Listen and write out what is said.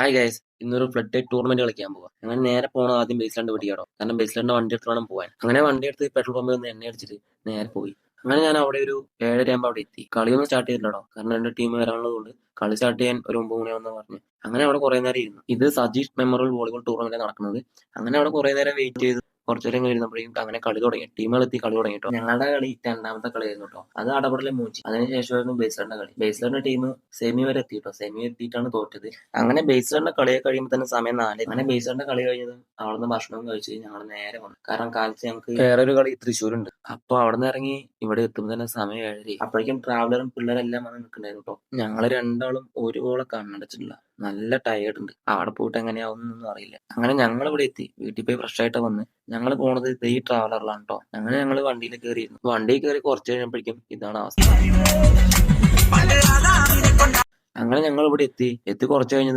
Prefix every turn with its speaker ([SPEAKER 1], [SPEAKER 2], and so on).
[SPEAKER 1] Hi guys, ഇന്നൊരു flood type tournament കളിക്കാൻ പോവാം. അങ്ങനെ നേരെ പോകണം ആദ്യം ബേസ്ലാൻഡ് പിടിക്കാടോ. കാരണം ബേസ്ലാൻഡ് വണ്ടി എടുത്ത് വേണം പോവാൻ. അങ്ങനെ വണ്ടി എടുത്ത് പെട്രോൾ പമ്പിൽ ഒന്ന് എണ്ണ അടിച്ചിട്ട് നേരെ പോയി. അങ്ങനെ ഞാൻ അവിടെ ഒരു 7:30 അവിടെ എത്തി. കളിയൊന്നും സ്റ്റാർട്ട് ചെയ്തില്ലടോ, കാരണം രണ്ട് ടീം വരാനുള്ളതുകൊണ്ട് കളി സ്റ്റാർട്ട് ചെയ്യാൻ ഒരു 9 മണിയാവുന്ന പറഞ്ഞു. അങ്ങനെ അവിടെ കുറെ നേരം ഇരുന്നു. ഇത് സജീഷ് മെമ്മോറിയൽ വോളിബോൾ ടൂർണമെന്റ് നടക്കുന്നത്. അങ്ങനെ അവിടെ കുറെ നേരം വെയിറ്റ് ചെയ്തു. കുറച്ചു നേരം ഇരുന്നപ്പോഴേക്കും അങ്ങനെ കളി തുടങ്ങി. ടീമുകൾ എത്തി, കളി തുടങ്ങി കേട്ടോ. ഞങ്ങളുടെ കളി രണ്ടാമത്തെ കളിയായിരുന്നു കേട്ടോ. അത് അടപടലെ മൂഞ്ചി. അതിനുശേഷമായിരുന്നു ബേസ്ലാൻഡ് കളി. ബേസ്ലാൻഡ് ടീം സെമി വരെ എത്തി കേട്ടോ. സെമി എത്തിയിട്ടാണ് തോറ്റത്. അങ്ങനെ ബേസ്ലാൻഡ് കളിയെ കഴിയുമ്പോൾ തന്നെ സമയം 4. അങ്ങനെ ബേസ്ലാൻഡ് കളി കഴിഞ്ഞതും അവിടുന്ന് ഭക്ഷണം കഴിച്ച് ഞങ്ങൾ നേരെ വന്നു. കാരണം കാലത്ത് ഞങ്ങൾക്ക് വേറൊരു കളി തൃശ്ശൂരുണ്ട്. അപ്പൊ അവിടെ നിന്ന് ഇറങ്ങി ഇവിടെ എത്തുമ്പോൾ തന്നെ സമയം 7. അപ്പോഴേക്കും ട്രാവലറും പിള്ളേരെല്ലാം വന്ന് നിൽക്കണ്ടായിരുന്നു കേട്ടോ. ഞങ്ങള് രണ്ടാളും ഒരു ഗോളെ കണ്ണടച്ചിട്ടില്ല. നല്ല ടയേർഡ് ഉണ്ട്. അവിടെ പോയിട്ട് എങ്ങനെയാവുന്നൊന്നും അറിയില്ല. അങ്ങനെ ഞങ്ങൾ ഇവിടെ എത്തി. വീട്ടിൽ പോയി ഫ്രഷ് ആയിട്ട് വന്ന് ഞങ്ങൾ പോണത് ഈ ട്രാവലറിലാണ് കേട്ടോ. അങ്ങനെ ഞങ്ങൾ വണ്ടിയിൽ കയറിയിരുന്നു. വണ്ടിയിൽ കയറി കുറച്ച് കഴിഞ്ഞപ്പോഴേക്കും ഇതാണ് അവസ്ഥ. അങ്ങനെ ഞങ്ങൾ ഇവിടെ എത്തി കുറച്ച് കഴിഞ്ഞത്